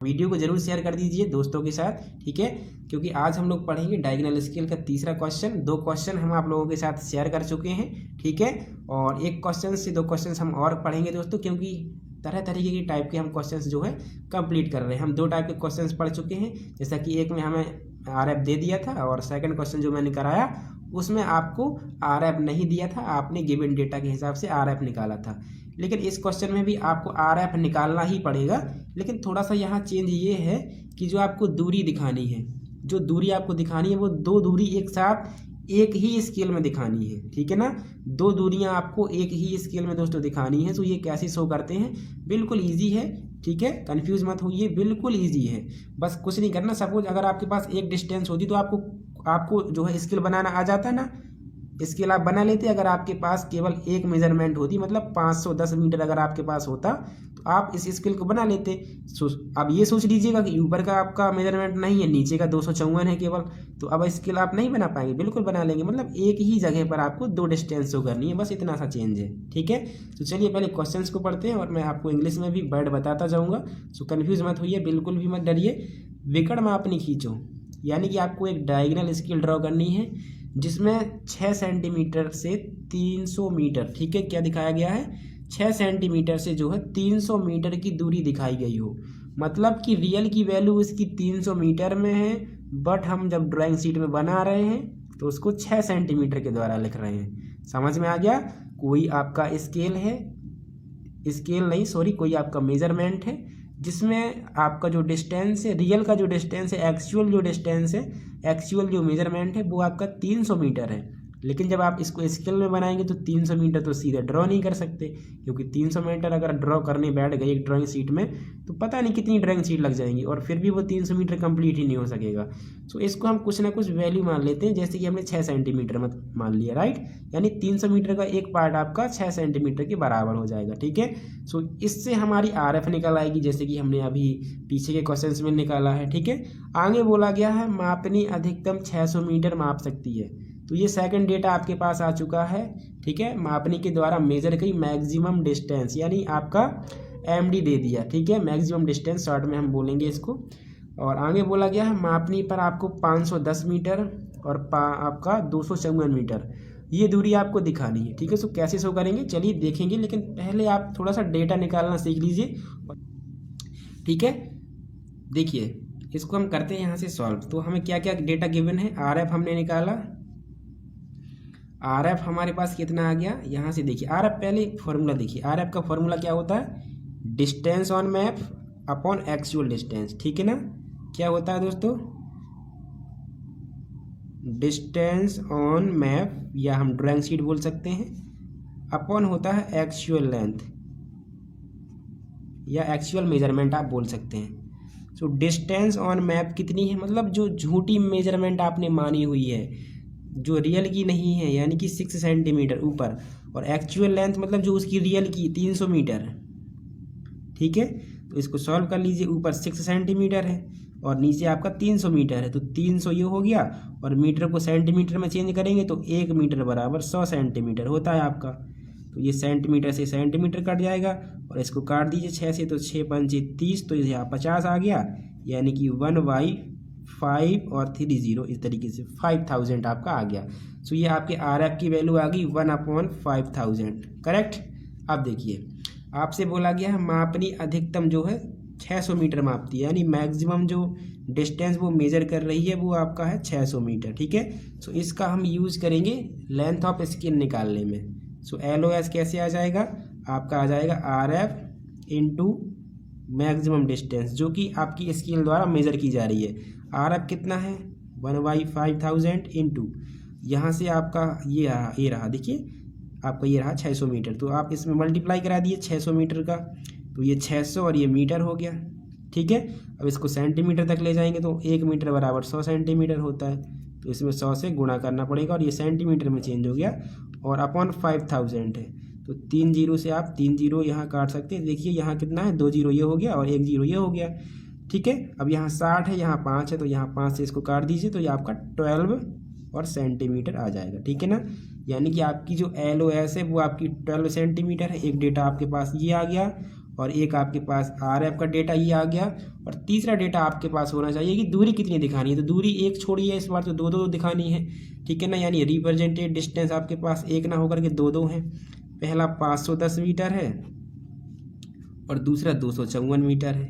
Video को जरूर share कर दीजिए दोस्तों के साथ, ठीक है, क्योंकि आज हम लोग पढ़ेंगे डायगोनल स्केल का तीसरा क्वेश्चन। 2 क्वेश्चन हम आप लोगों के साथ शेयर कर चुके हैं, ठीक है, और एक क्वेश्चन से 2 क्वेश्चन हम और पढ़ेंगे दोस्तों, क्योंकि तरह तरीके की टाइप के हम क्वेश्चंस जो है कंप्लीट कर रहे हैं। हम 2 टाइप के क्वेश्चंस पढ़ चुके हैं, जैसा कि एक में हमें आरएफ दे दिया था और सेकंड क्वेश्चन जो मैंने कराया उसमें आपको आरएफ नहीं दिया था, आपने गिवन डेटा के हिसाब से आरएफ निकाला था। लेकिन इस क्वेश्चन में भी आपको आरएफ निकालना ही पड़ेगा, लेकिन थोड़ा सा यहाँ चेंज ये है कि जो आपको दूरी दिखानी है, जो दूरी आपको दिखानी है वो 2 दूरी एक साथ एक ही स्केल में दिखानी है, ठीक है ना। 2 दूरियां आपको एक ही स्केल में दोस्तों दिखानी है। तो ये कैसे शो करते हैं, बिल्कुल ईजी है, ठीक है, कंफ्यूज मत होइए, बिल्कुल ईजी है। बस कुछ नहीं करना। सपोज अगर आपके पास एक डिस्टेंस होती तो आपको जो है स्केल बनाना आ जाता ना, स्केल आप बना लेते। अगर आपके पास केवल एक मेजरमेंट होती, मतलब 510 मीटर अगर आपके पास होता तो आप इस स्केल को बना लेते। अब ये सोच लीजिएगा कि ऊपर का आपका मेजरमेंट नहीं है, नीचे का 254 है केवल, तो अब स्केल आप नहीं बना पाएंगे, बिल्कुल बना लेंगे। मतलब एक ही जगह पर आपको 2 डिस्टेंस शो करनी है, बस इतना सा चेंज है, ठीक है। तो चलिए पहले क्वेश्चंस को पढ़ते हैं और मैं आपको इंग्लिश में भी वर्ड बताता जाऊँगा। सो कन्फ्यूज मत होइए, बिल्कुल भी मत डरिए। विकर्ण मापनी खींचो, यानी कि आपको एक डायगोनल स्केल ड्रॉ करनी है जिसमें 6 सेंटीमीटर से 300 मीटर, ठीक है, क्या दिखाया गया है, 6 सेंटीमीटर से जो है 300 मीटर की दूरी दिखाई गई हो। मतलब कि रियल की वैल्यू इसकी 300 मीटर में है, बट हम जब ड्राइंग शीट में बना रहे हैं तो उसको 6 सेंटीमीटर के द्वारा लिख रहे हैं। समझ में आ गया। कोई आपका स्केल है, स्केल नहीं सॉरी, कोई आपका मेजरमेंट है जिसमें आपका जो डिस्टेंस है, रियल का जो डिस्टेंस है, एक्चुअल जो डिस्टेंस है, एक्चुअल जो मेजरमेंट है वो आपका 300 मीटर है। लेकिन जब आप इसको स्केल में बनाएंगे तो 300 मीटर तो सीधे ड्रॉ नहीं कर सकते, क्योंकि 300 मीटर अगर ड्रॉ करने बैठ गए एक ड्राइंग शीट में तो पता नहीं कितनी ड्राइंग शीट लग जाएंगी और फिर भी वो 300 मीटर कंप्लीट ही नहीं हो सकेगा। सो इसको हम कुछ ना कुछ वैल्यू मान लेते हैं, जैसे कि हमने 6 सेंटीमीटर मत मान लिया, राइट, यानी 300 मीटर का एक पार्ट आपका 6 सेंटीमीटर के बराबर हो जाएगा, ठीक है। सो इससे हमारी आरएफ निकल आएगी, जैसे कि हमने अभी पीछे के क्वेश्चन में निकाला है, ठीक है। आगे बोला गया है मापनी अधिकतम 600 मीटर माप सकती है, तो ये सेकंड डेटा आपके पास आ चुका है, ठीक है। मापनी के द्वारा मेजर की मैक्सिमम डिस्टेंस, यानी आपका एमडी दे दिया, ठीक है, मैक्सिमम डिस्टेंस शॉर्ट में हम बोलेंगे इसको। और आगे बोला गया है मापनी पर आपको 510 मीटर और आपका 254 मीटर ये दूरी आपको दिखानी है, ठीक है। सो कैसे शो करेंगे चलिए देखेंगे, लेकिन पहले आप थोड़ा सा डेटा निकालना सीख लीजिए, ठीक है। देखिए इसको हम करते हैं यहाँ से सॉल्व। तो हमें क्या क्या डेटा गिवन है, आरएफ हमने निकाला, आरएफ हमारे पास कितना आ गया, यहाँ से देखिए आरएफ पहले फॉर्मूला देखिए, आरएफ का फॉर्मूला क्या होता है, distance on map upon actual distance, ठीक है ना। क्या होता है दोस्तों, डिस्टेंस ऑन मैप या हम ड्राइंग शीट बोल सकते हैं, अपॉन होता है एक्चुअल लेंथ या एक्चुअल मेजरमेंट आप बोल सकते हैं। सो डिस्टेंस ऑन मैप कितनी है, मतलब जो झूठी मेजरमेंट आपने मानी हुई है, जो रियल की नहीं है, यानी कि 6 सेंटीमीटर ऊपर, और एक्चुअल लेंथ मतलब जो उसकी रियल की 300 मीटर, ठीक है। तो इसको सॉल्व कर लीजिए, ऊपर 6 सेंटीमीटर है और नीचे आपका 300 मीटर है, तो 300 ये हो गया और मीटर को सेंटीमीटर में चेंज करेंगे तो 1 मीटर बराबर 100 सेंटीमीटर होता है आपका। तो ये सेंटीमीटर से सेंटीमीटर कट जाएगा और इसको काट दीजिए 6 से, तो 6 पंचे 30, तो यहाँ 50 आ गया, यानी कि 1/5 और 30 इस तरीके से 5000 आपका आ गया। सो ये आपके आरएफ की वैल्यू आ गई 1/5000, करेक्ट। अब देखिए आपसे बोला गया है मापनी अधिकतम जो है 600 मीटर मापती है, यानी मैक्सिमम जो डिस्टेंस वो मेजर कर रही है वो आपका है 600 मीटर, ठीक है। सो इसका हम यूज करेंगे लेंथ ऑफ स्केल निकालने में। सो LOS कैसे आ जाएगा, आपका आ जाएगा RF इंटू मैक्सिमम डिस्टेंस, जो कि आपकी स्केल द्वारा मेजर की जा रही है। RF कितना है 1/5000 इंटू यहाँ से आपका ये रहा देखिए आपका ये रहा 600 मीटर, तो आप इसमें मल्टीप्लाई करा दिए 600 मीटर का, तो ये 600 और ये मीटर हो गया, ठीक है। अब इसको सेंटीमीटर तक ले जाएंगे तो 1 मीटर बराबर 100 सेंटीमीटर होता है, तो इसमें 100 से गुणा करना पड़ेगा और ये सेंटीमीटर में चेंज हो गया और अपॉन 5000 है, तो 3 जीरो से आप 3 जीरो यहाँ काट सकते हैं। देखिए यहाँ कितना है 2 जीरो ये हो गया और 1 जीरो ये हो गया, ठीक है। अब यहाँ 60 है, यहाँ 5 है, तो यहाँ 5 से इसको काट दीजिए, तो ये आपका 12 और सेंटीमीटर आ जाएगा, ठीक है ना। यानी कि आपकी जो LOS है वो आपकी 12 सेंटीमीटर है। एक डेटा आपके पास ये आ गया और एक आपके पास RF का डेटा ये आ गया, और तीसरा डेटा आपके पास होना चाहिए कि दूरी कितनी दिखानी है। तो दूरी एक छोड़ी है इस बार, तो दो दो दिखानी है, ठीक है ना। यानी रिप्रेजेंटेड डिस्टेंस आपके पास एक ना होकर के दो दो है। पहला 510 मीटर है और दूसरा 254 मीटर है।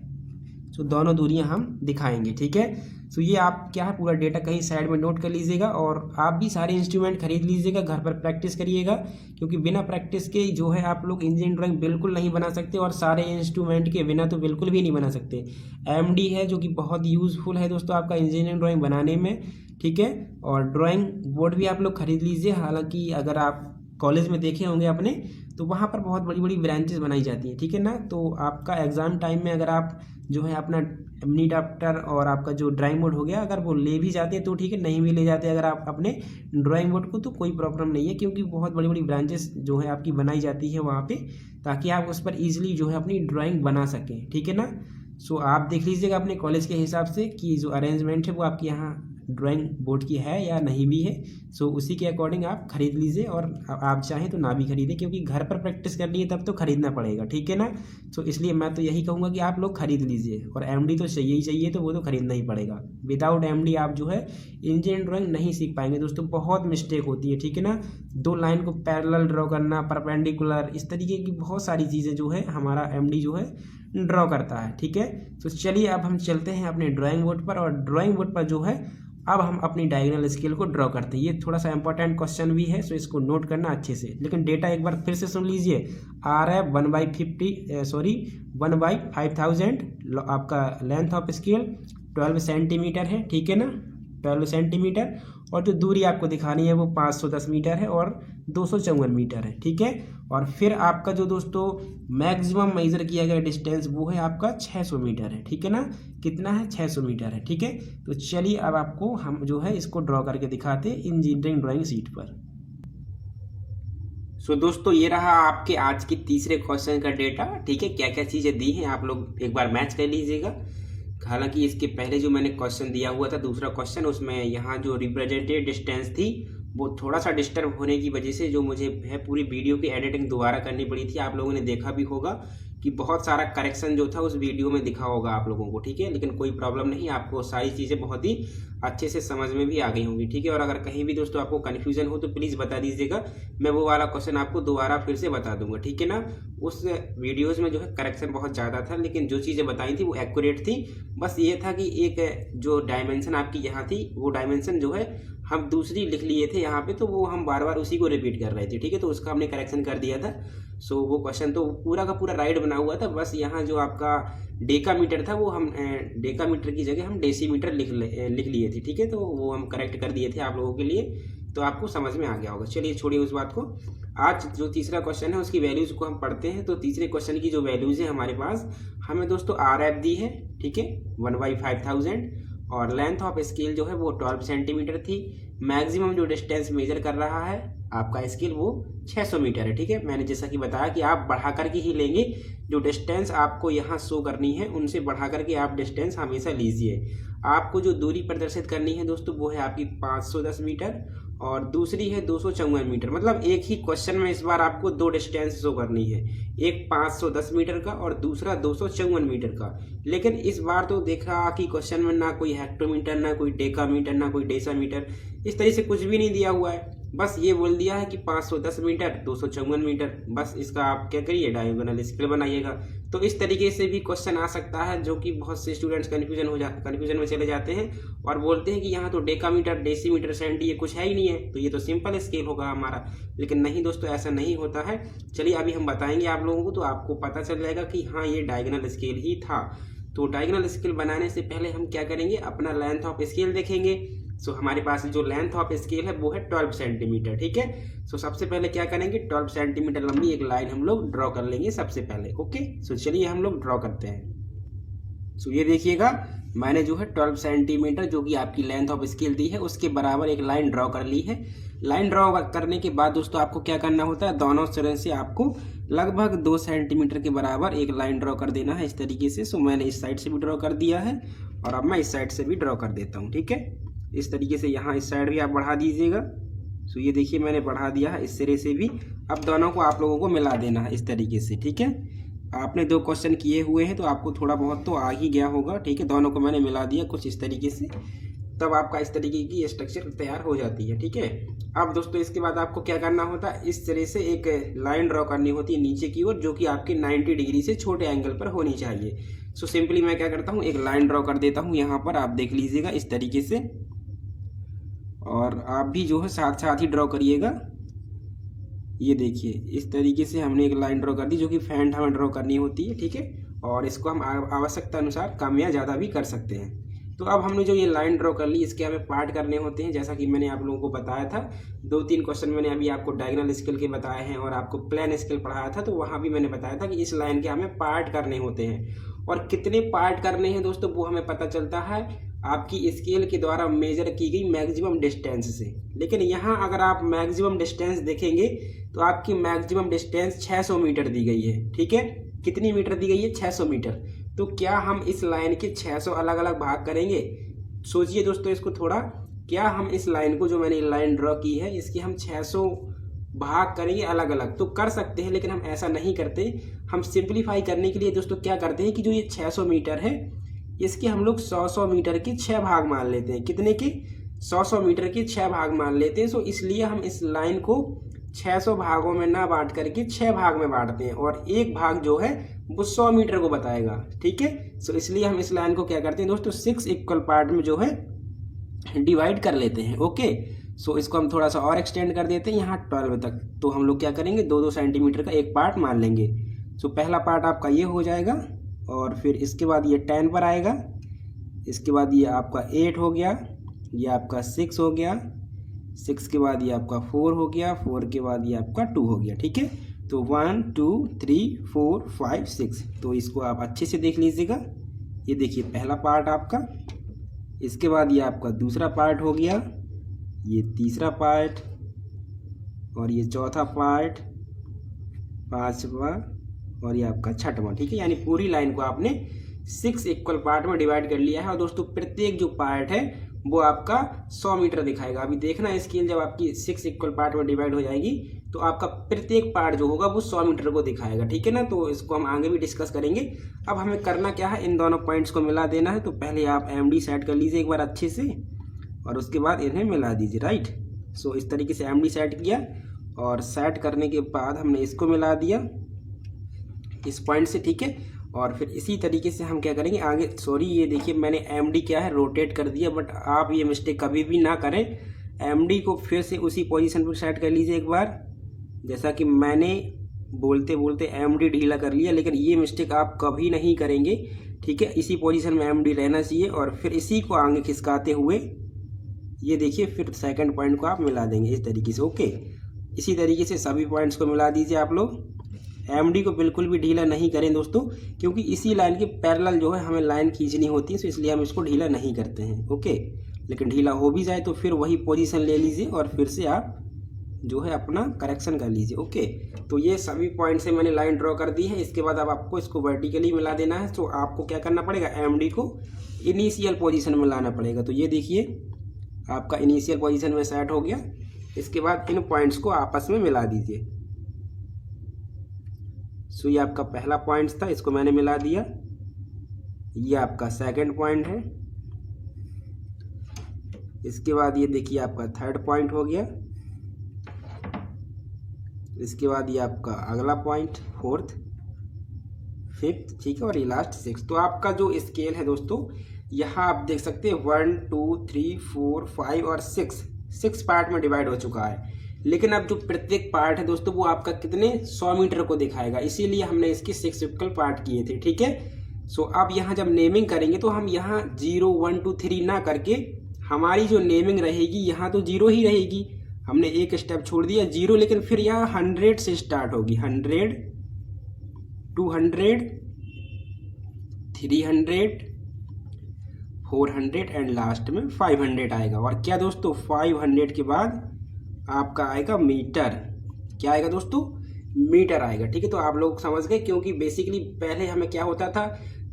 सो दोनों दूरियां हम दिखाएंगे, ठीक है। सो ये आप क्या है पूरा डेटा कहीं साइड में नोट कर लीजिएगा, और आप भी सारे इंस्ट्रूमेंट खरीद लीजिएगा, घर पर प्रैक्टिस करिएगा, क्योंकि बिना प्रैक्टिस के जो है आप लोग इंजीनियरिंग ड्राइंग बिल्कुल नहीं बना सकते, और सारे इंस्ट्रूमेंट के बिना तो बिल्कुल भी नहीं बना सकते। MD है जो कि बहुत यूज़फुल है दोस्तों आपका इंजीनियरिंग ड्राइंग बनाने में, ठीक है। और ड्राइंग बोर्ड भी आप लोग खरीद लीजिए। हालांकि अगर आप कॉलेज में देखे होंगे अपने, तो वहाँ पर बहुत बड़ी बड़ी ब्रांचेस बनाई जाती हैं, ठीक है ना। तो आपका एग्ज़ाम टाइम में अगर आप जो है अपना मिनी ड्राफ्टर और आपका जो ड्राइंग बोर्ड हो गया, अगर वो ले भी जाते हैं तो ठीक है, नहीं भी ले जाते अगर आप अपने ड्राइंग बोर्ड को, तो कोई प्रॉब्लम नहीं है, क्योंकि बहुत बड़ी बड़ी ब्रांचेस जो है आपकी बनाई जाती है वहाँ पे, ताकि आप उस पर ईजिली जो है अपनी ड्राइंग बना सकें, ठीक है ना। सो आप देख लीजिएगा अपने कॉलेज के हिसाब से कि जो अरेंजमेंट है वो आपके यहाँ ड्राइंग बोर्ड की है या नहीं भी है। सो उसी के अकॉर्डिंग आप खरीद लीजिए, और आप चाहें तो ना भी खरीदें, क्योंकि घर पर प्रैक्टिस करनी है तब तो खरीदना पड़ेगा, ठीक है ना। सो इसलिए मैं तो यही कहूँगा कि आप लोग खरीद लीजिए, और MD तो चाहिए ही चाहिए, तो वो तो खरीदना ही पड़ेगा। विदाउट MD आप जो है इंजीनियरिंग ड्राइंग नहीं सीख पाएंगे दोस्तों, बहुत मिस्टेक होती है, ठीक है ना। दो लाइन को पैरेलल ड्रॉ करना, परपेंडिकुलर, इस तरीके की बहुत सारी चीज़ें जो है हमारा MD जो है ड्रॉ करता है, ठीक है। तो चलिए अब हम चलते हैं अपने ड्राइंग बोर्ड पर, और ड्राइंग बोर्ड पर जो है अब हम अपनी डायगोनल स्केल को ड्रॉ करते हैं। ये थोड़ा सा इंपॉर्टेंट क्वेश्चन भी है, सो इसको नोट करना अच्छे से, लेकिन डेटा एक बार फिर से सुन लीजिए। RF 1/5000 आपका लेंथ ऑफ स्केल 12 सेंटीमीटर है, ठीक है ना, 12 सेंटीमीटर, और जो दूरी आपको दिखानी है वो 510 मीटर है और 254 मीटर है, ठीक है। और फिर आपका जो दोस्तों मैक्सिमम मेजर किया गया डिस्टेंस वो है आपका 600 मीटर है, ठीक है ना। कितना है? 600 मीटर है, ठीक है। तो चलिए अब आपको हम जो है इसको ड्रॉ करके दिखाते हैं इंजीनियरिंग ड्राइंग शीट पर। सो दोस्तों ये रहा आपके आज की तीसरे क्वेश्चन का डेटा, ठीक है। क्या क्या चीज़ें दी हैं आप लोग एक बार मैच कर लीजिएगा। हालांकि इसके पहले जो मैंने क्वेश्चन दिया हुआ था दूसरा क्वेश्चन, उसमें यहाँ जो रिप्रेजेंटेड डिस्टेंस थी वो थोड़ा सा डिस्टर्ब होने की वजह से जो मुझे है पूरी वीडियो की एडिटिंग दोबारा करनी पड़ी थी। आप लोगों ने देखा भी होगा कि बहुत सारा करेक्शन जो था उस वीडियो में दिखा होगा आप लोगों को, ठीक है। लेकिन कोई प्रॉब्लम नहीं, आपको सारी चीज़ें बहुत ही अच्छे से समझ में भी आ गई होंगी, ठीक है। और अगर कहीं भी दोस्तों आपको कन्फ्यूजन हो तो प्लीज़ बता दीजिएगा, मैं वो वाला क्वेश्चन आपको दोबारा फिर से बता दूंगा, ठीक है ना। उस वीडियोज़ में जो है करेक्शन बहुत ज़्यादा था, लेकिन जो चीज़ें बताई थी वो एक्यूरेट थी। बस ये था कि एक जो डायमेंशन आपकी यहाँ थी वो डायमेंशन जो है हम दूसरी लिख लिए थे यहाँ पे, तो वो हम बार बार उसी को रिपीट कर रहे थे, ठीक है। तो उसका हमने करेक्शन कर दिया था। सो वो क्वेश्चन तो पूरा का पूरा राइट बना हुआ था, बस यहाँ जो आपका डेकामीटर था वो हम डेकामीटर की जगह हम डेसीमीटर लिख लिए थे, ठीक है। तो वो हम करेक्ट कर दिए थे आप लोगों के लिए, तो आपको समझ में आ गया होगा। चलिए छोड़िए उस बात को, आज जो तीसरा क्वेश्चन है उसकी वैल्यूज़ को हम पढ़ते हैं। तो तीसरे क्वेश्चन की जो वैल्यूज़ है हमारे पास, हमें दोस्तों RF दी है, ठीक है, 1/5000, और लेंथ ऑफ स्केल जो है वो 12 सेंटीमीटर थी। मैक्सिमम जो डिस्टेंस मेजर कर रहा है आपका स्केल वो 600 मीटर है, ठीक है। मैंने जैसा कि बताया कि आप बढ़ा करके ही लेंगे, जो डिस्टेंस आपको यहाँ शो करनी है उनसे बढ़ा करके आप डिस्टेंस हमेशा लीजिए। आपको जो दूरी प्रदर्शित करनी है दोस्तों वो है आपकी 510 मीटर, और दूसरी है 254 मीटर। मतलब एक ही क्वेश्चन में इस बार आपको दो डिस्टेंस शो करनी है, एक 510 मीटर का और दूसरा 254 मीटर का। लेकिन इस बार तो देखा कि क्वेश्चन में ना कोई हेक्टोमीटर, ना कोई डेकामीटर, ना कोई डेसीमीटर, इस तरह से कुछ भी नहीं दिया हुआ है। बस ये बोल दिया है कि 510 मीटर 254 मीटर। बस इसका आप क्या करिए, डायगोनल स्केल बनाइएगा। तो इस तरीके से भी क्वेश्चन आ सकता है, जो कि बहुत से स्टूडेंट्स कन्फ्यूजन में चले जाते हैं और बोलते हैं कि यहाँ तो डेकामीटर, डेसीमीटर, सेंटी ये कुछ है ही नहीं है, तो ये तो सिंपल स्केल होगा हमारा। लेकिन नहीं दोस्तों, ऐसा नहीं होता है। चलिए अभी हम बताएंगे आप लोगों को, तो आपको पता चल जाएगा कि हाँ ये डायगोनल स्केल ही था। तो डायगोनल स्केल बनाने से पहले हम क्या करेंगे, अपना लेंथ ऑफ स्केल देखेंगे। सो हमारे पास जो लेंथ ऑफ स्केल है वो है 12 सेंटीमीटर, ठीक है। सो सबसे पहले क्या करेंगे, 12 सेंटीमीटर लंबी एक लाइन हम लोग ड्रॉ कर लेंगे सबसे पहले, ओके। सो चलिए हम लोग ड्रॉ करते हैं। सो ये देखिएगा, मैंने जो है 12 सेंटीमीटर जो कि आपकी लेंथ ऑफ स्केल दी है उसके बराबर एक लाइन ड्रॉ कर ली है। लाइन ड्रॉ करने के बाद दोस्तों आपको क्या करना होता है, दोनों सिरे से आपको लगभग 2 सेंटीमीटर के बराबर एक लाइन ड्रॉ कर देना है इस तरीके से। सो मैंने इस साइड से भी ड्रॉ कर दिया है, और अब मैं इस साइड से भी ड्रॉ कर देता हूँ, ठीक है। इस तरीके से यहाँ इस साइड भी आप बढ़ा दीजिएगा। सो ये देखिए मैंने बढ़ा दिया है इस सिरे से भी। अब दोनों को आप लोगों को मिला देना है इस तरीके से, ठीक है। आपने 2 क्वेश्चन किए हुए हैं तो आपको थोड़ा बहुत तो आ ही गया होगा, ठीक है। दोनों को मैंने मिला दिया कुछ इस तरीके से, तब आपका इस तरीके की स्ट्रक्चर तैयार हो जाती है, ठीक है। अब दोस्तों इसके बाद आपको क्या करना होता है, इस तरह से एक लाइन ड्रॉ करनी होती है नीचे की ओर, जो कि आपके 90 डिग्री से छोटे एंगल पर होनी चाहिए। सो सिंपली मैं क्या करता हूँ, एक लाइन ड्रॉ कर देता हूँ यहाँ पर, आप देख लीजिएगा इस तरीके से, और आप भी जो है साथ साथ ही ड्रॉ करिएगा। ये देखिए इस तरीके से हमने एक लाइन ड्रॉ कर दी, जो कि फ्रंट हमें ड्रॉ करनी होती है, ठीक है। और इसको हम आवश्यकता अनुसार कम या ज़्यादा भी कर सकते हैं। तो अब हमने जो ये लाइन ड्रॉ कर ली, इसके हमें पार्ट करने होते हैं, जैसा कि मैंने आप लोगों को बताया था। 2-3 क्वेश्चन मैंने अभी आपको डायगोनल स्केल के बताए हैं, और आपको प्लेन स्केल पढ़ाया था, तो वहाँ भी मैंने बताया था कि इस लाइन के हमें पार्ट करने होते हैं। और कितने पार्ट करने हैं दोस्तों, वो हमें पता चलता है आपकी स्केल के द्वारा मेजर की गई मैक्सिमम डिस्टेंस से। लेकिन यहाँ अगर आप मैक्सिमम डिस्टेंस देखेंगे तो आपकी मैक्सिमम डिस्टेंस 600 मीटर दी गई है, ठीक है। कितनी मीटर दी गई है, 600 मीटर। तो क्या हम इस लाइन के 600 अलग अलग भाग करेंगे? सोचिए दोस्तों इसको थोड़ा, क्या हम इस लाइन को, जो मैंने लाइन ड्रॉ की है, इसके हम 600 भाग करेंगे अलग अलग? तो कर सकते हैं, लेकिन हम ऐसा नहीं करते। हम सिंप्लीफाई करने के लिए दोस्तों क्या करते हैं कि जो ये 600 मीटर है, इसके हम लोग 100 मीटर के 6 भाग मान लेते हैं। कितने के? 100 मीटर के 6 भाग मान लेते हैं। सो इसलिए हम इस लाइन को 600 भागों में ना बांट करके 6 भाग में बांटते हैं, और एक भाग जो है वो 100 मीटर को बताएगा, ठीक है। सो इसलिए हम इस लाइन को क्या करते हैं दोस्तों, 6 इक्वल पार्ट में जो है डिवाइड कर लेते हैं, ओके। सो इसको हम थोड़ा सा और एक्सटेंड कर देते हैं यहाँ 12 तक। तो हम लोग क्या करेंगे, 2-2 सेंटीमीटर का एक पार्ट मान लेंगे। सो पहला पार्ट आपका ये हो जाएगा, और फिर इसके बाद ये 10 पर आएगा, इसके बाद ये आपका 8 हो गया, ये आपका 6 हो गया, 6 के बाद ये आपका 4 हो गया, 4 के बाद ये आपका 2 हो गया, ठीक है। तो 1 2 3 4 5 6। तो इसको आप अच्छे से देख लीजिएगा। ये देखिए पहला पार्ट आपका, इसके बाद ये आपका दूसरा पार्ट हो गया, ये तीसरा पार्ट, और ये चौथा पार्ट, पांचवा, और ये आपका छठवां, ठीक है। यानी पूरी लाइन को आपने 6 इक्वल पार्ट में डिवाइड कर लिया है। और दोस्तों प्रत्येक जो पार्ट है वो आपका 100 मीटर दिखाएगा। अभी देखना स्केल जब आपकी 6 इक्वल पार्ट में डिवाइड हो जाएगी तो आपका प्रत्येक पार्ट जो होगा वो 100 मीटर को दिखाएगा, ठीक है ना। तो इसको हम आगे भी डिस्कस करेंगे। अब हमें करना क्या है, इन दोनों पॉइंट्स को मिला देना है। तो पहले आप MD सेट कर लीजिए एक बार अच्छे से, और उसके बाद इन्हें मिला दीजिए, राइट। सो इस तरीके से MD सेट किया, और सेट करने के बाद हमने इसको मिला दिया इस पॉइंट से, ठीक है। और फिर इसी तरीके से हम क्या करेंगे आगे, सॉरी ये देखिए मैंने MD क्या है रोटेट कर दिया, बट आप ये मिस्टेक कभी भी ना करें। MD को फिर से उसी पोजीशन पर सेट कर लीजिए एक बार, जैसा कि मैंने बोलते बोलते MD ढीला कर लिया, लेकिन ये मिस्टेक आप कभी नहीं करेंगे, ठीक है। इसी पोजीशन में MD रहना चाहिए, और फिर इसी को आगे खिसकाते हुए ये देखिए फिर सेकंड पॉइंट को आप मिला देंगे इस तरीके से, ओके। इसी तरीके से सभी पॉइंट्स को मिला दीजिए आप लोग। MD को बिल्कुल भी ढीला नहीं करें दोस्तों, क्योंकि इसी लाइन के पैरेलल जो है हमें लाइन खींचनी होती है, तो इसलिए हम इसको ढीला नहीं करते हैं, ओके। लेकिन ढीला हो भी जाए तो फिर वही पोजीशन ले लीजिए, और फिर से आप जो है अपना करेक्शन कर लीजिए, ओके। तो ये सभी पॉइंट से मैंने लाइन ड्रॉ कर दी है। इसके बाद अब आपको इसको वर्टिकली मिला देना है। तो आपको क्या करना पड़ेगा, MD को इनिशियल पोजीशन में लाना पड़ेगा। तो ये देखिए आपका इनिशियल पोजीशन में सेट हो गया। इसके बाद इन पॉइंट्स को आपस में मिला दीजिए। सो ये आपका पहला पॉइंट था, इसको मैंने मिला दिया। ये आपका सेकंड पॉइंट है। इसके बाद ये देखिए आपका थर्ड पॉइंट हो गया। इसके बाद ये आपका अगला पॉइंट, फोर्थ, फिफ्थ, ठीक है, और ये लास्ट 6। तो आपका जो स्केल है दोस्तों, यहाँ आप देख सकते हैं 1 2 3 4 5 और 6 पार्ट में डिवाइड हो चुका है। लेकिन अब जो प्रत्येक पार्ट है दोस्तों वो आपका कितने 100 मीटर को दिखाएगा, इसीलिए हमने इसके 6 इक्वल पार्ट किए थे, ठीक है। सो अब यहाँ जब नेमिंग करेंगे तो हम यहाँ 0 1 2 3 ना करके हमारी जो नेमिंग रहेगी यहाँ तो 0 ही रहेगी। हमने एक स्टेप छोड़ दिया 0, लेकिन फिर यहाँ 100 से स्टार्ट होगी, 100 200 300 400 एंड लास्ट में 500 आएगा। और क्या दोस्तों 500 के बाद आपका आएगा मीटर। क्या आएगा दोस्तों, मीटर आएगा, ठीक है। तो आप लोग समझ गए, क्योंकि बेसिकली पहले हमें क्या होता था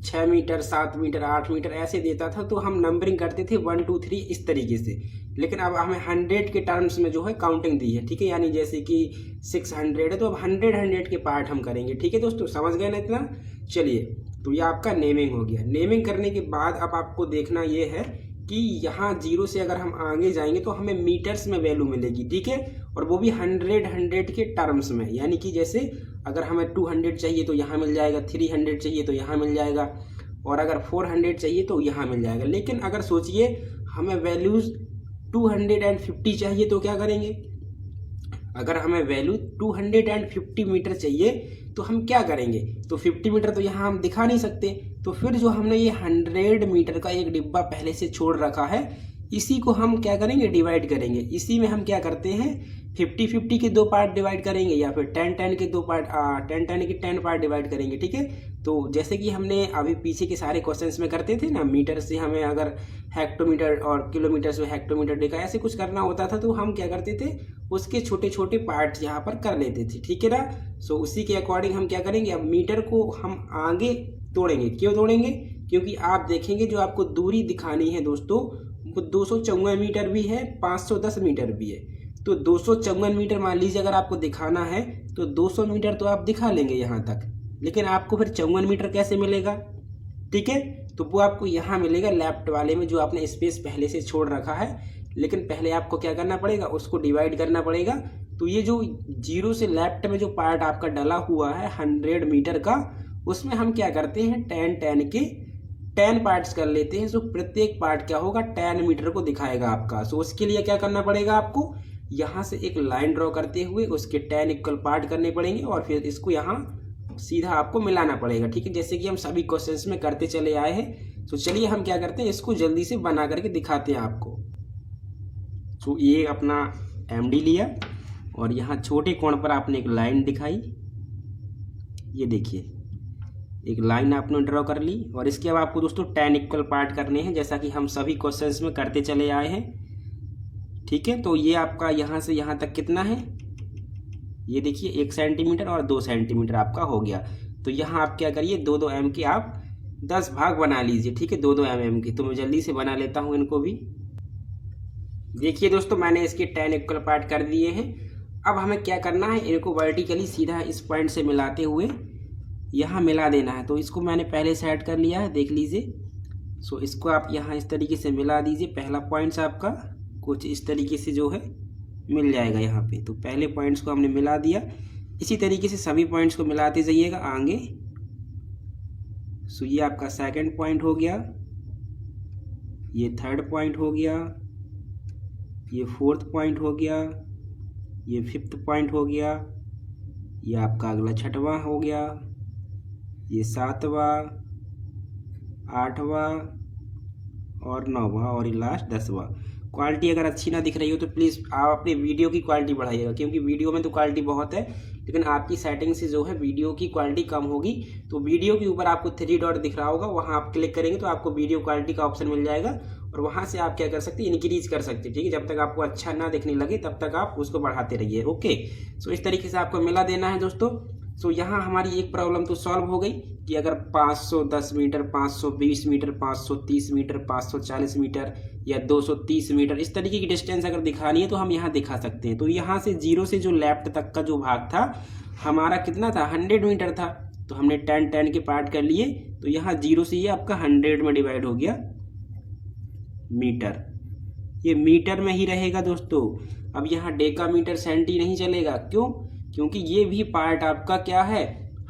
6 मीटर, 7 मीटर, 8 मीटर ऐसे देता था, तो हम नंबरिंग करते थे 1 2 3 इस तरीके से। लेकिन अब हमें 100 के टर्म्स में जो है काउंटिंग दी है, ठीक है, यानी जैसे कि 600 है तो अब 100 के पार्ट हम करेंगे, ठीक है दोस्तों, समझ गए ना इतना। चलिए, तो ये आपका नेमिंग हो गया। नेमिंग करने के बाद अब आपको देखना ये है कि यहाँ 0 से अगर हम आगे जाएंगे तो हमें मीटर्स में वैल्यू मिलेगी, ठीक है, और वो भी 100 के टर्म्स में, यानी कि जैसे अगर हमें 200 चाहिए तो यहाँ मिल जाएगा, 300 चाहिए तो यहाँ मिल जाएगा, और अगर 400 चाहिए तो यहाँ मिल जाएगा। लेकिन अगर सोचिए हमें वैल्यूज 250 चाहिए तो क्या करेंगे, अगर हमें वैल्यू 250 मीटर चाहिए तो हम क्या करेंगे, तो 50 मीटर तो यहाँ हम दिखा नहीं सकते, तो फिर जो हमने ये 100 मीटर का एक डिब्बा पहले से छोड़ रखा है, इसी को हम क्या करेंगे, डिवाइड करेंगे। इसी में हम क्या करते हैं, 50-50 के 2 पार्ट डिवाइड करेंगे, या फिर 10-10 के 2 पार्ट 10-10 के 10 पार्ट डिवाइड करेंगे, ठीक है। तो जैसे कि हमने अभी पीछे के सारे क्वेश्चंस में करते थे ना, मीटर से हमें अगर हेक्टोमीटर और किलोमीटर से हेक्टोमीटर देखा ऐसे कुछ करना होता था, तो हम क्या करते थे, उसके छोटे छोटे पार्ट यहाँ पर कर लेते थे, ठीक है ना। सो उसी के अकॉर्डिंग हम क्या करेंगे, अब मीटर को हम आगे तोड़ेंगे। क्यों तोड़ेंगे, क्योंकि आप देखेंगे जो आपको दूरी दिखानी है दोस्तों, वो 254 मीटर भी है, 510 मीटर भी है। तो 254 मीटर मान लीजिए अगर आपको दिखाना है तो 200 मीटर तो आप दिखा लेंगे यहाँ तक, लेकिन आपको फिर 54 मीटर कैसे मिलेगा, ठीक है, तो वो आपको यहाँ मिलेगा लेफ्ट वाले में, जो आपने स्पेस पहले से छोड़ रखा है। लेकिन पहले आपको क्या करना पड़ेगा, उसको डिवाइड करना पड़ेगा। तो ये जो 0 से लेफ्ट में जो पार्ट आपका डला हुआ है 100 मीटर का, उसमें हम क्या करते हैं, 10-10 के 10 पार्ट्स कर लेते हैं। सो प्रत्येक पार्ट क्या होगा, 10 मीटर को दिखाएगा आपका। सो उसके लिए क्या करना पड़ेगा, आपको यहाँ से एक लाइन ड्रॉ करते हुए उसके 10 इक्वल पार्ट करने पड़ेंगे, और फिर इसको यहाँ सीधा आपको मिलाना पड़ेगा, ठीक है, जैसे कि हम सभी क्वेश्चंस में करते चले आए हैं। तो चलिए हम क्या करते हैं, इसको जल्दी से बना करके दिखाते हैं आपको। तो ये अपना MD लिया, और यहाँ छोटे कोण पर आपने एक लाइन दिखाई, ये देखिए एक लाइन आपने ड्रॉ कर ली, और इसके बाद आपको दोस्तों 10 इक्वल पार्ट करने हैं, जैसा कि हम सभी क्वेश्चंस में करते चले आए हैं, ठीक है। तो ये आपका यहाँ से यहाँ तक कितना है, ये देखिए 1 सेंटीमीटर और 2 सेंटीमीटर आपका हो गया। तो यहाँ आप क्या करिए, 2-2 mm के आप 10 भाग बना लीजिए, ठीक है, 2-2 mm के। तो मैं जल्दी से बना लेता हूँ इनको भी। देखिए दोस्तों, मैंने इसके 10 इक्वल पार्ट कर दिए हैं। अब हमें क्या करना है, इनको वर्टिकली सीधा इस पॉइंट से मिलाते हुए यहाँ मिला देना है। तो इसको मैंने पहले से ऐड कर लिया है, देख लीजिए। सो इसको आप यहाँ इस तरीके से मिला दीजिए। पहला पॉइंट्स आपका कुछ इस तरीके से जो है मिल जाएगा यहाँ पे। तो पहले पॉइंट्स को हमने मिला दिया, इसी तरीके से सभी पॉइंट्स को मिलाते जाइएगा आगे। सो ये आपका सेकंड पॉइंट हो गया, ये थर्ड पॉइंट हो गया, ये फोर्थ पॉइंट हो गया, ये फिफ्थ पॉइंट हो गया, ये आपका अगला छठवां हो गया, ये सातवां, आठवां और नौवां, और ये लास्ट 10वां। क्वालिटी अगर अच्छी ना दिख रही हो तो प्लीज़ आप अपने वीडियो की क्वालिटी बढ़ाइएगा, क्योंकि वीडियो में तो क्वालिटी बहुत है, लेकिन आपकी सेटिंग से जो है वीडियो की क्वालिटी कम होगी। तो वीडियो के ऊपर आपको 3 डॉट दिख रहा होगा, वहाँ आप क्लिक करेंगे तो आपको वीडियो क्वालिटी का ऑप्शन मिल जाएगा, और वहाँ से आप क्या कर सकते हैं, इंक्रीज कर सकते हैं, ठीक है। जब तक आपको अच्छा ना दिखने लगे तब तक आप उसको बढ़ाते रहिए, ओके। सो इस तरीके से आपको मिला देना है दोस्तों। सो यहाँ हमारी एक प्रॉब्लम तो सॉल्व हो गई कि अगर 510 मीटर, 520 मीटर, 530 मीटर, 540 मीटर या 230 मीटर इस तरीके की डिस्टेंस अगर दिखानी है तो हम यहाँ दिखा सकते हैं। तो यहाँ से 0 से जो लेफ्ट तक का जो भाग था हमारा कितना था, 100 मीटर था। तो हमने 10-10 के पार्ट कर लिए, तो यहाँ 0 से ये आपका 100 में डिवाइड हो गया मीटर। ये मीटर में ही रहेगा दोस्तों। अब यहाँ डेका मीटर सेंटी नहीं चलेगा, क्यों, क्योंकि ये भी पार्ट आपका क्या है,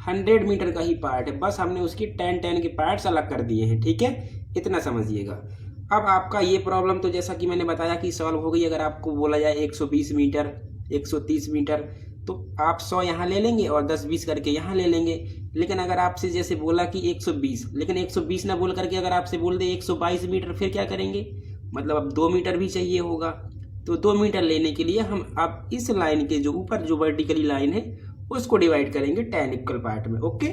100 मीटर का ही पार्ट है, बस हमने उसके 10-10 के पार्ट्स अलग कर दिए हैं, ठीक है, इतना समझिएगा। अब आपका ये प्रॉब्लम तो जैसा कि मैंने बताया कि सॉल्व हो गई। अगर आपको बोला जाए 120 मीटर, 130 मीटर, तो आप 100 यहाँ ले लेंगे और 10-20 करके यहाँ ले लेंगे। लेकिन अगर आपसे जैसे बोला कि 120, लेकिन 120 ना बोल करके अगर आपसे बोल दे 122 मीटर, फिर क्या करेंगे, मतलब अब 2 मीटर भी चाहिए होगा। तो 2 मीटर लेने के लिए हम अब इस लाइन के जो ऊपर जो वर्टिकली लाइन है उसको डिवाइड करेंगे 10 इक्वल पार्ट में, ओके।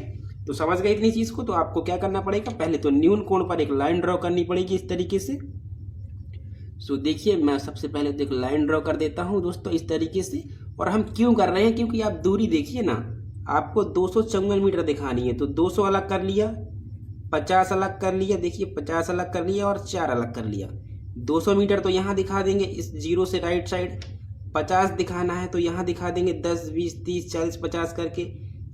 तो समझ गए इतनी चीज़ को। तो आपको क्या करना पड़ेगा, पहले तो न्यून कोण पर एक लाइन ड्रॉ करनी पड़ेगी इस तरीके से। सो देखिए मैं सबसे पहले तो एक लाइन ड्रॉ कर देता हूँ दोस्तों इस तरीके से। और हम क्यों कर रहे हैं, क्योंकि आप दूरी देखिए ना, आपको 254 मीटर दिखानी है, तो 200 अलग कर लिया, 50 अलग कर लिया, देखिए 50 अलग कर लिया और 4 अलग कर लिया। 200 मीटर तो यहाँ दिखा देंगे इस जीरो से राइट साइड, 50 दिखाना है तो यहाँ दिखा देंगे 10 20 30 40 50 करके।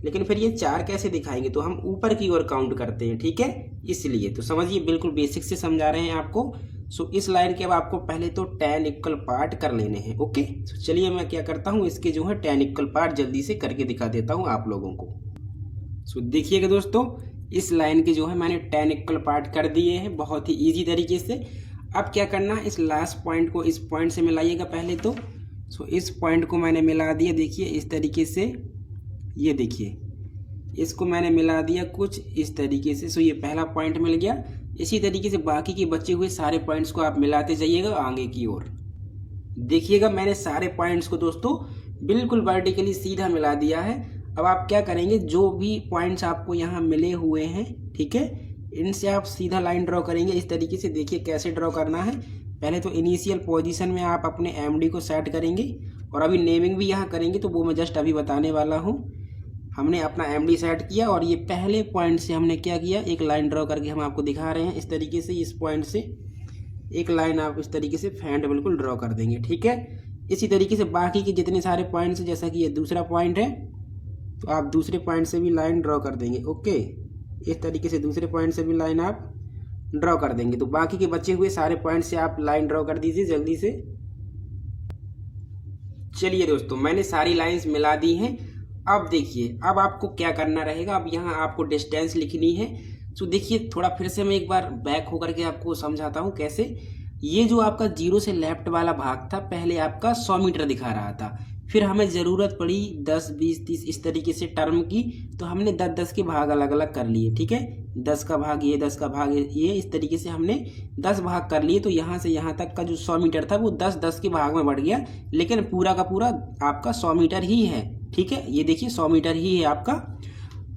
लेकिन फिर ये 4 कैसे दिखाएंगे, तो हम ऊपर की ओर काउंट करते हैं, ठीक है, इसलिए। तो समझिए, बिल्कुल बेसिक से समझा रहे हैं आपको। सो इस लाइन के अब आपको पहले तो tan इक्वल पार्ट कर लेने हैं, ओके। सो चलिए मैं क्या करता हूँ, इसके जो है tan इक्वल पार्ट जल्दी से करके दिखा देता हूँ आप लोगों को। सो देखिएगा दोस्तों, इस लाइन के जो है मैंने tan इक्वल पार्ट कर दिए हैं बहुत ही ईजी तरीके से। अब क्या करना है, इस लास्ट पॉइंट को इस पॉइंट से मिलाइएगा पहले तो। सो इस पॉइंट को मैंने मिला दिया, देखिए इस तरीके से, ये देखिए इसको मैंने मिला दिया कुछ इस तरीके से। सो ये पहला पॉइंट मिल गया। इसी तरीके से बाकी के बचे हुए सारे पॉइंट्स को आप मिलाते जाइएगा आगे की ओर। देखिएगा मैंने सारे पॉइंट्स को दोस्तों बिल्कुल वर्टिकली सीधा मिला दिया है। अब आप क्या करेंगे, जो भी पॉइंट्स आपको यहाँ मिले हुए हैं, ठीक है, इनसे आप सीधा लाइन ड्रॉ करेंगे इस तरीके से। देखिए कैसे ड्रॉ करना है। पहले तो इनिशियल पोजीशन में आप अपने एमडी को सेट करेंगे और अभी नेमिंग भी यहाँ करेंगे, तो वो मैं जस्ट अभी बताने वाला हूँ। हमने अपना एमडी सेट किया और ये पहले पॉइंट से हमने क्या किया, एक लाइन ड्रॉ करके हम आपको दिखा रहे हैं इस तरीके से। इस पॉइंट से एक लाइन आप इस तरीके से फेंट बिल्कुल ड्रॉ कर देंगे, ठीक है। इसी तरीके से बाकी के जितने सारे पॉइंट्स हैं, जैसा कि ये दूसरा पॉइंट है तो आप दूसरे पॉइंट से भी लाइन ड्रॉ कर देंगे, ओके। इस तरीके से दूसरे पॉइंट से भी लाइन आप ड्रॉ कर देंगे। तो बाकी के बचे हुए सारे पॉइंट से आप लाइन ड्रॉ कर दीजिए जल्दी से। चलिए दोस्तों, मैंने सारी लाइंस मिला दी हैं। अब देखिए, अब आपको क्या करना रहेगा, अब यहाँ आपको डिस्टेंस लिखनी है। तो देखिए थोड़ा फिर से मैं एक बार बैक होकर के आपको समझाता हूँ कैसे। ये जो आपका जीरो से लेफ्ट वाला भाग था, पहले आपका 100 मीटर दिखा रहा था। फिर हमें ज़रूरत पड़ी 10 20 30 इस तरीके से टर्म की, तो हमने 10 10 के भाग अलग अलग कर लिए, ठीक है। 10 का भाग ये, 10 का भाग ये, इस तरीके से हमने 10 भाग कर लिए। तो यहाँ से यहाँ तक का जो 100 मीटर था वो 10 10 के भाग में बढ़ गया, लेकिन पूरा का पूरा आपका 100 मीटर ही है, ठीक है। ये देखिए 100 मीटर ही है आपका।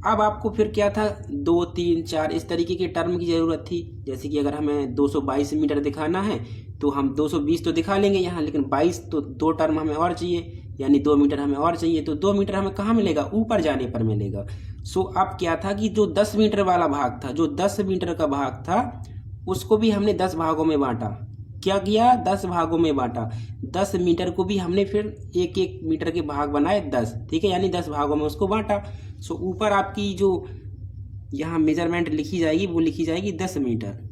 अब आपको फिर क्या था, 2 3 4 इस तरीके के टर्म की ज़रूरत थी। जैसे कि अगर हमें 222 मीटर दिखाना है तो हम 220 तो दिखा लेंगे यहाँ, लेकिन 22 तो 2 टर्म हमें और चाहिए, यानी 2 मीटर हमें और चाहिए। तो 2 मीटर हमें कहाँ मिलेगा, ऊपर जाने पर मिलेगा। सो अब क्या था कि जो 10 मीटर वाला भाग था, जो 10 मीटर का भाग था, उसको भी हमने 10 भागों में बांटा। क्या किया, 10 भागों में बांटा। 10 मीटर को भी हमने फिर एक एक मीटर के भाग बनाए 10, ठीक है, यानी 10 भागों में उसको बांटा। सो ऊपर आपकी जो यहाँ मेजरमेंट लिखी जाएगी वो लिखी जाएगी 10 मीटर।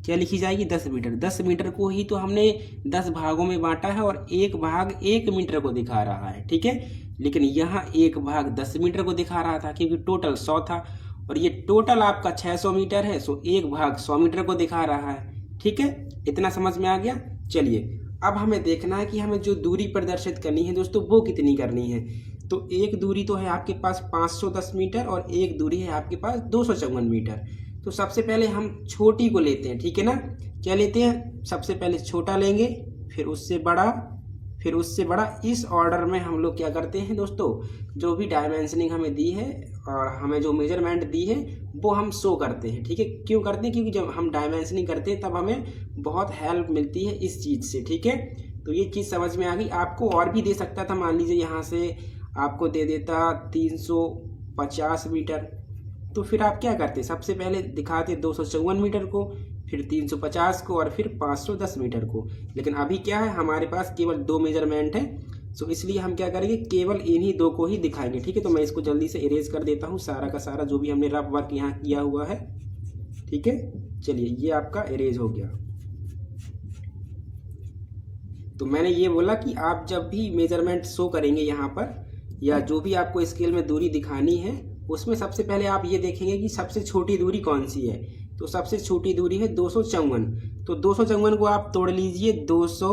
क्या लिखी जाएगी, 10 मीटर। 10 मीटर को ही तो हमने 10 भागों में बांटा है और एक भाग 1 मीटर को दिखा रहा है, ठीक है। लेकिन यहाँ एक भाग 10 मीटर को दिखा रहा था क्योंकि टोटल 100 था और ये टोटल आपका 600 मीटर है। सो एक भाग 100 मीटर को दिखा रहा है, ठीक है। इतना समझ में आ गया। चलिए अब हमें देखना है कि हमें जो दूरी प्रदर्शित करनी है दोस्तों वो कितनी करनी है। तो एक दूरी तो है आपके पास 510 मीटर और एक दूरी है आपके पास 254 मीटर। तो सबसे पहले हम छोटी को लेते हैं, ठीक है ना। क्या लेते हैं, सबसे पहले छोटा लेंगे, फिर उससे बड़ा, फिर उससे बड़ा। इस ऑर्डर में हम लोग क्या करते हैं दोस्तों, जो भी डायमेंशनिंग हमें दी है और हमें जो मेजरमेंट दी है वो हम शो करते हैं, ठीक है। क्यों करते हैं, क्योंकि जब हम डायमेंशनिंग करते हैं तब हमें बहुत हेल्प मिलती है इस चीज़ से, ठीक है। तो ये चीज़ समझ में आ गई। आपको और भी दे सकता था, मान लीजिए यहाँ से आपको दे देता 350 मीटर, तो फिर आप क्या करते, सबसे पहले दिखाते 254 मीटर को, फिर 350 को और फिर 510 मीटर को। लेकिन अभी क्या है, हमारे पास केवल 2 मेजरमेंट है। सो इसलिए हम क्या करेंगे, केवल इन्हीं 2 को ही दिखाएंगे, ठीक है। तो मैं इसको जल्दी से इरेज कर देता हूँ सारा का सारा जो भी हमने रफ वर्क यहाँ किया हुआ है, ठीक है। चलिए ये आपका इरेज हो गया। तो मैंने ये बोला कि आप जब भी मेजरमेंट शो करेंगे यहाँ पर, या जो भी आपको स्केल में दूरी दिखानी है, उसमें सबसे पहले आप ये देखेंगे कि सबसे छोटी दूरी कौन सी है। तो सबसे छोटी दूरी है 254। तो 254 को आप तोड़ लीजिए 200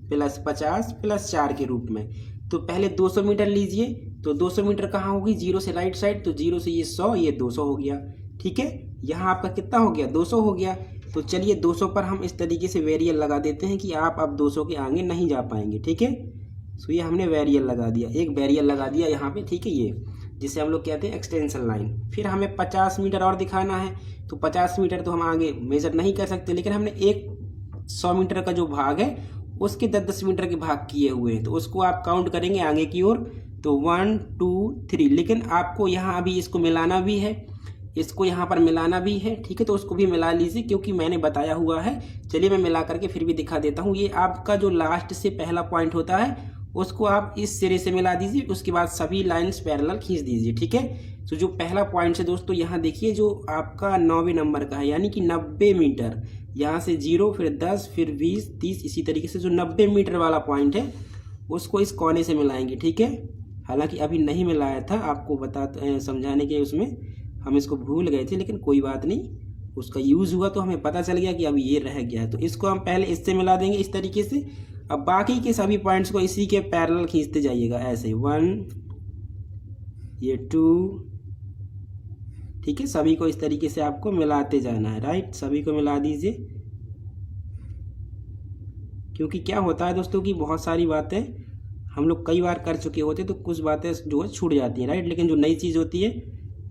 + 50 + 4 के रूप में। तो पहले 200 मीटर लीजिए। तो 200 मीटर कहाँ होगी, जीरो से राइट साइड। तो जीरो से ये 100, ये 200 हो गया, ठीक है। यहाँ आपका कितना हो गया, 200 हो गया। तो चलिए 200 पर हम इस तरीके से वेरियल लगा देते हैं कि आप अब 200 के आगे नहीं जा पाएंगे, ठीक है। सो ये हमने वेरियल लगा दिया, एक वेरियल लगा दिया यहाँ पे, ठीक है, ये जिसे हम लोग कहते हैं एक्सटेंशन लाइन। फिर हमें 50 मीटर और दिखाना है। तो 50 मीटर तो हम आगे मेजर नहीं कर सकते, लेकिन हमने एक 100 मीटर का जो भाग है उसके 10-10 मीटर के भाग किए हुए हैं, तो उसको आप काउंट करेंगे आगे की ओर। तो 1 2 3, लेकिन आपको यहाँ अभी इसको मिलाना भी है। इसको यहाँ पर मिलाना भी है, ठीक है, तो उसको भी मिला लीजिए क्योंकि मैंने बताया हुआ है। चलिए मैं मिला करके फिर भी दिखा देता हूँ। ये आपका जो लास्ट से पहला पॉइंट होता है उसको आप इस सिरे से मिला दीजिए, उसके बाद सभी लाइंस पैरेलल खींच दीजिए, ठीक है। तो जो पहला पॉइंट है दोस्तों, यहाँ देखिए जो आपका 9वें नंबर का है, यानी कि 90 मीटर, यहाँ से 0 फिर 10 फिर 20 30 इसी तरीके से जो 90 मीटर वाला पॉइंट है उसको इस कोने से मिलाएंगे, ठीक है। हालांकि अभी नहीं मिलाया था, आपको समझाने के उसमें हम इसको भूल गए थे, लेकिन कोई बात नहीं, उसका यूज़ हुआ तो हमें पता चल गया कि अभी ये रह गया है। तो इसको हम पहले इससे मिला देंगे इस तरीके से। अब बाकी के सभी पॉइंट्स को इसी के पैरेलल खींचते जाइएगा, ऐसे 1 ये 2, ठीक है। सभी को इस तरीके से आपको मिलाते जाना है, राइट। सभी को मिला दीजिए, क्योंकि क्या होता है दोस्तों कि बहुत सारी बातें हम लोग कई बार कर चुके होते तो कुछ बातें जो है छूट जाती हैं, राइट। लेकिन जो नई चीज़ होती है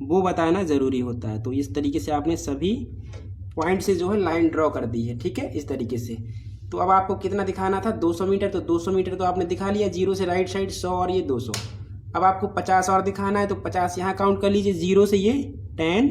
वो बताना ज़रूरी होता है। तो इस तरीके से आपने सभी पॉइंट से जो है लाइन ड्रॉ कर दी है, ठीक है, इस तरीके से। तो अब आपको कितना दिखाना था, 200 मीटर, तो 200 मीटर तो आपने दिखा लिया, 0 से राइट साइड 100 और ये 200। अब आपको 50 और दिखाना है, तो 50 यहाँ काउंट कर लीजिए, 0 से ये 10,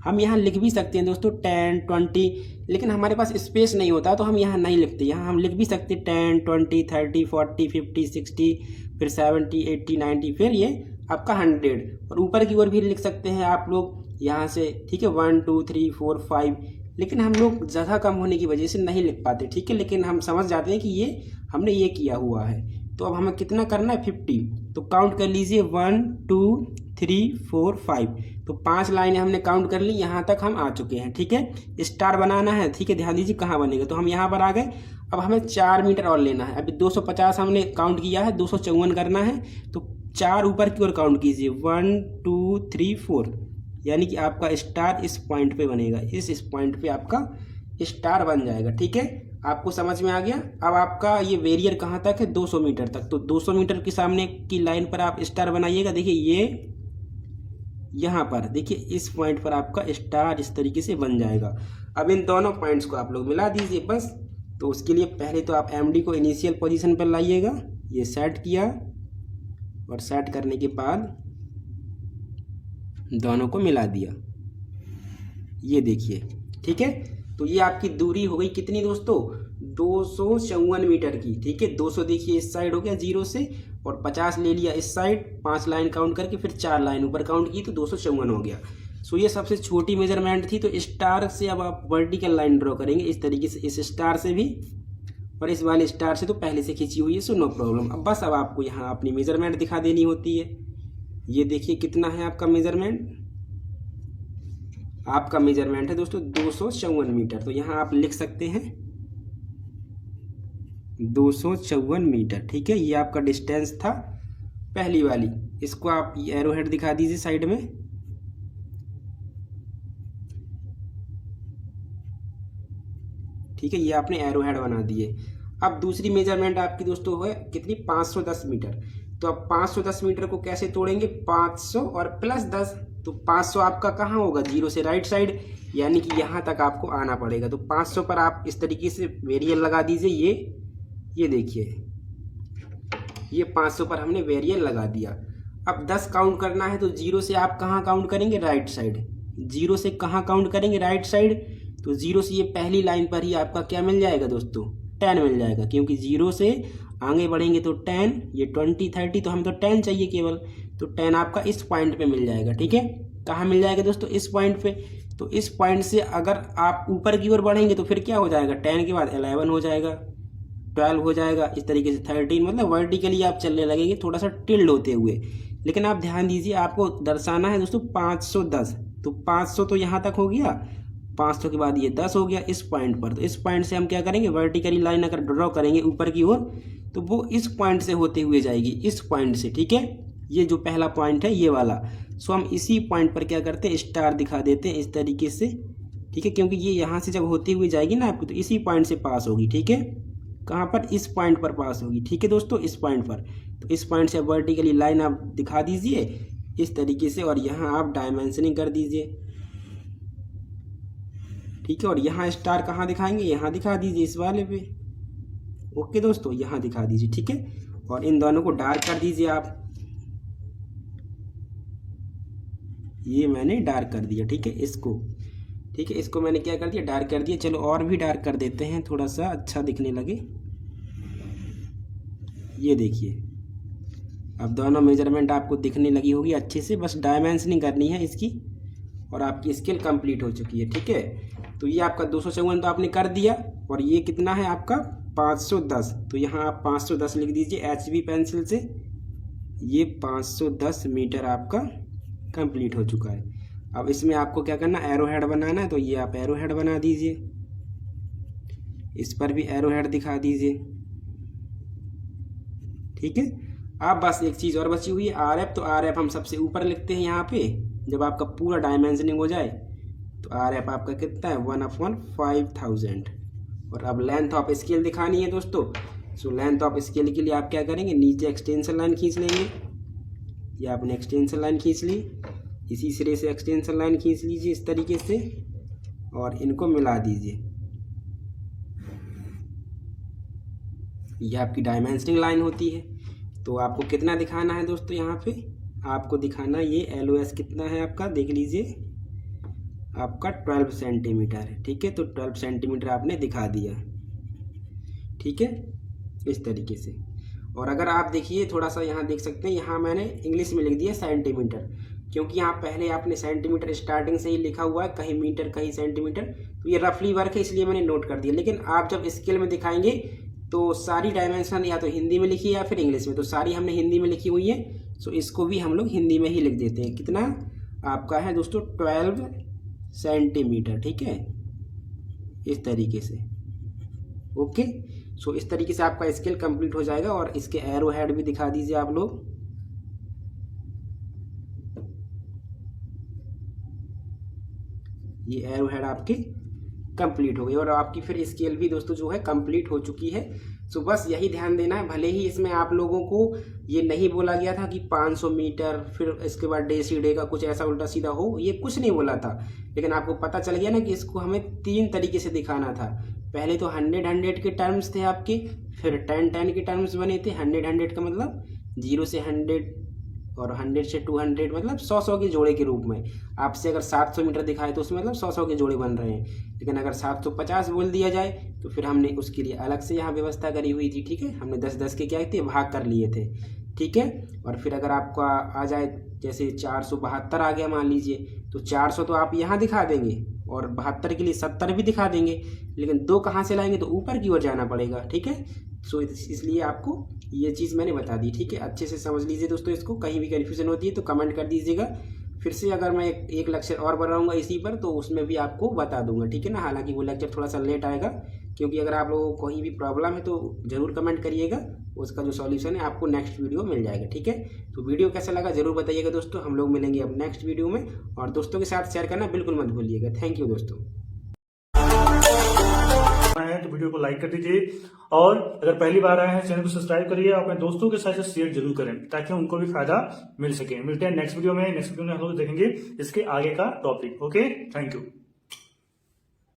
हम यहाँ लिख भी सकते हैं दोस्तों 10 20, लेकिन हमारे पास स्पेस नहीं होता तो हम यहाँ नहीं लिखते। यहाँ हम लिख भी सकते 10 20 30 40 50 60 फिर 70 80 90 फिर ये आपका 100, और ऊपर की ओर भी लिख सकते हैं आप लोग यहाँ से, ठीक है, 1 2 3 4 5, लेकिन हम लोग जगह कम होने की वजह से नहीं लिख पाते, ठीक है। लेकिन हम समझ जाते हैं कि ये हमने ये किया हुआ है। तो अब हमें कितना करना है, 50। तो काउंट कर लीजिए 1 2 3 4 5, तो 5 लाइनें हमने काउंट कर ली, यहाँ तक हम आ चुके हैं, ठीक है। स्टार बनाना है, ठीक है, ध्यान दीजिए कहाँ बनेगा, तो हम यहाँ पर आ गए। अब हमें 4 मीटर और लेना है। अभी 250 हमने काउंट किया है, 254 करना है, तो 4 ऊपर की ओर काउंट कीजिए, 1 2 3 4, यानी कि आपका स्टार इस पॉइंट पे बनेगा, इस पॉइंट पे आपका स्टार बन जाएगा, ठीक है। आपको समझ में आ गया। अब आपका ये वेरियर कहाँ तक है, 200 मीटर तक। तो 200 मीटर के सामने की लाइन पर आप स्टार बनाइएगा। देखिए ये यहाँ पर देखिए इस पॉइंट पर आपका स्टार इस तरीके से बन जाएगा। अब इन दोनों पॉइंट्स को आप लोग मिला दीजिए बस। तो उसके लिए पहले तो आप एमडी को इनिशियल पोजीशन पर लाइएगा, ये सेट किया, और सेट करने के बाद दोनों को मिला दिया, ये देखिए, ठीक है। तो ये आपकी दूरी हो गई कितनी दोस्तों, 254 मीटर की, ठीक है। 200 देखिए इस साइड हो गया 0 से, और 50 ले लिया इस साइड, 5 लाइन काउंट करके फिर 4 लाइन ऊपर काउंट की, तो 254 हो गया। सो ये सबसे छोटी मेजरमेंट थी। तो स्टार से अब आप वर्टिकल लाइन ड्रॉ करेंगे इस तरीके से, इस स्टार से भी और इस वाले स्टार से तो पहले से खींची हुई है, सो नो प्रॉब्लम। अब बस अब आपको यहाँ अपनी मेजरमेंट दिखा देनी होती है। ये देखिए कितना है आपका मेजरमेंट, आपका मेजरमेंट है दोस्तों 254 मीटर। तो यहाँ आप लिख सकते हैं 254 मीटर, ठीक है। ये आपका डिस्टेंस था पहली वाली। इसको आप एरो हेड दिखा दीजिए साइड में, ठीक है, ये आपने एरो हेड बना दिए। अब दूसरी मेजरमेंट आपकी दोस्तों है कितनी, 510 मीटर। तो अब 510 मीटर को कैसे तोड़ेंगे, 500 और प्लस 10, तो 500 आपका कहाँ होगा, 0 से राइट साइड, यानी कि यहाँ तक आपको आना पड़ेगा। तो 500 पर आप इस तरीके से वेरियल लगा दीजिए। ये देखिए ये 500 पर हमने वेरियल लगा दिया। अब 10 काउंट करना है, तो 0 से आप कहाँ काउंट करेंगे, राइट साइड। 0 से कहाँ काउंट करेंगे, राइट साइड। तो 0 से ये पहली लाइन पर ही आपका क्या मिल जाएगा दोस्तों, 10 मिल जाएगा, क्योंकि 0 से आगे बढ़ेंगे तो 10, ये 20 30, तो हमें तो 10 चाहिए केवल। तो 10 आपका इस पॉइंट पे मिल जाएगा, ठीक है। कहाँ मिल जाएगा दोस्तों, इस पॉइंट पे। तो इस पॉइंट से अगर आप ऊपर की ओर बढ़ेंगे तो फिर क्या हो जाएगा, 10 के बाद 11 हो जाएगा, 12 हो जाएगा, इस तरीके से 13, मतलब वर्टिकली आप चलने लगेंगे थोड़ा सा टिल्ड होते हुए। लेकिन आप ध्यान दीजिए, आपको दर्शाना है दोस्तों 510, तो 500 तो यहाँ तक हो गया, 500 के बाद ये 10 हो गया इस पॉइंट पर। तो इस पॉइंट से हम क्या करेंगे, वर्टिकली लाइन अगर ड्रॉ करेंगे ऊपर की ओर, तो वो इस पॉइंट से होते हुए जाएगी, इस पॉइंट से, ठीक है। ये जो पहला पॉइंट है ये वाला। सो हम इसी पॉइंट पर क्या करते हैं, स्टार दिखा देते हैं इस तरीके से, ठीक है, क्योंकि ये यहाँ से जब होती हुई जाएगी ना आपको, तो इसी पॉइंट से पास होगी, ठीक है। कहाँ पर, इस पॉइंट पर पास होगी, ठीक है दोस्तों, इस पॉइंट पर। तो इस पॉइंट से वर्टिकली लाइन आप दिखा दीजिए इस तरीके से, और यहाँ आप डायमेंशनिंग कर दीजिए, ठीक है। और यहाँ स्टार कहाँ दिखाएंगे, यहाँ दिखा दीजिए इस वाले पे, ओके दोस्तों, यहाँ दिखा दीजिए, ठीक है। और इन दोनों को डार्क कर दीजिए आप, ये मैंने डार्क कर दिया, ठीक है इसको, ठीक है इसको मैंने क्या कर दिया, डार्क कर दिया। चलो और भी डार्क कर देते हैं, थोड़ा सा अच्छा दिखने लगे। ये देखिए अब दोनों मेजरमेंट आपको दिखने लगी होगी अच्छे से। बस डायमेंशनिंग करनी है इसकी और आपकी स्केल कंप्लीट हो चुकी है, ठीक है। तो ये आपका 254 तो आपने कर दिया, और ये कितना है आपका 510, तो यहाँ आप 510 लिख दीजिए HB पेंसिल से। ये 510 मीटर आपका कंप्लीट हो चुका है। अब इसमें आपको क्या करना, एरो हेड बनाना है, तो ये आप एरो हेड बना दीजिए। इस पर भी एरो हेड दिखा दीजिए, ठीक है। अब बस एक चीज़ और बची हुई है RF, तो RF हम सबसे ऊपर लिखते हैं यहाँ पे। जब आपका पूरा डायमेंशनिंग हो जाए तो RF आपका कितना है 1/5000। और अब लेंथ ऑफ स्केल दिखानी है दोस्तों। सो लेंथ ऑफ स्केल के लिए आप क्या करेंगे, नीचे एक्सटेंशन लाइन खींच लेंगे। ये आपने एक्सटेंशन लाइन खींच ली, इसी सिरे से एक्सटेंशन लाइन खींच लीजिए इस तरीके से, और इनको मिला दीजिए। ये आपकी डायमेंशनिंग लाइन होती है। तो आपको कितना दिखाना है दोस्तों, यहाँ पे आपको दिखाना ये LOS कितना है आपका, देख लीजिए आपका 12 सेंटीमीटर है, ठीक है। तो 12 सेंटीमीटर आपने दिखा दिया, ठीक है इस तरीके से। और अगर आप देखिए थोड़ा सा यहाँ देख सकते हैं, यहाँ मैंने इंग्लिश में लिख दिया सेंटीमीटर, क्योंकि यहाँ पहले आपने सेंटीमीटर स्टार्टिंग से ही लिखा हुआ है, कहीं मीटर कहीं सेंटीमीटर, तो ये रफली वर्क है इसलिए मैंने नोट कर दिया। लेकिन आप जब स्केल में दिखाएंगे तो सारी डायमेंशन या तो हिंदी में लिखी है या फिर इंग्लिश में, तो सारी हमने हिंदी में लिखी हुई है। सो इसको भी हम लोग हिंदी में ही लिख देते हैं। कितना आपका है दोस्तों 12 सेंटीमीटर, ठीक है इस तरीके से, ओके। सो इस तरीके से आपका स्केल कंप्लीट हो जाएगा। और इसके एरो हेड भी दिखा दीजिए आप लोग। ये एरो हेड आपकी कंप्लीट हो गई और आपकी फिर स्केल भी दोस्तों जो है कंप्लीट हो चुकी है। सो बस यही ध्यान देना है। भले ही इसमें आप लोगों को ये नहीं बोला गया था कि 500 मीटर फिर इसके बाद डेसीडे का कुछ ऐसा उल्टा सीधा हो, ये कुछ नहीं बोला था, लेकिन आपको पता चल गया ना कि इसको हमें 3 तरीके से दिखाना था। पहले तो 100 के टर्म्स थे आपके, फिर 10 के टर्म्स बने थे। 100 का मतलब 0 से 100 और 100 से 200 मतलब 100 के जोड़े के रूप में। आपसे अगर 700 मीटर दिखाए तो उसमें मतलब 100 के जोड़े बन रहे हैं। लेकिन अगर 750 बोल दिया जाए तो फिर हमने उसके लिए अलग से यहाँ व्यवस्था करी हुई थी, ठीक है। हमने 10-10 के क्या थे भाग कर लिए थे, ठीक है। और फिर अगर आपका आ जाए जैसे 472 आ गया मान लीजिए, तो 400 तो आप यहाँ दिखा देंगे और 72 के लिए 70 भी दिखा देंगे, लेकिन 2 कहाँ से लाएंगे, तो ऊपर की ओर जाना पड़ेगा, ठीक है। सो इसलिए आपको ये चीज़ मैंने बता दी, ठीक है। अच्छे से समझ लीजिए दोस्तों इसको। कहीं भी कन्फ्यूजन होती है तो कमेंट कर दीजिएगा। फिर से अगर मैं एक लेक्चर और बनाऊंगा इसी पर तो उसमें भी आपको बता दूंगा, ठीक है ना। हालांकि वो लेक्चर थोड़ा सा लेट आएगा, क्योंकि अगर आप लोगों को कहीं भी प्रॉब्लम है तो ज़रूर कमेंट करिएगा, उसका जो सॉल्यूशन है आपको नेक्स्ट वीडियो मिल जाएगा, ठीक है। तो वीडियो कैसा लगा ज़रूर बताइएगा दोस्तों। हम लोग मिलेंगे अब नेक्स्ट वीडियो में, और दोस्तों के साथ शेयर करना बिल्कुल मत भूलिएगा। थैंक यू दोस्तों। है तो वीडियो को लाइक कर दीजिए, और अगर पहली बार आए हैं चैनल को सब्सक्राइब करिए और अपने दोस्तों के साथ शेयर जरूर करें ताकि उनको भी फायदा मिल सके। मिलते हैं नेक्स्ट वीडियो में। नेक्स्ट वीडियो में हम लोग देखेंगे इसके आगे का टॉपिक। Okay, thank you.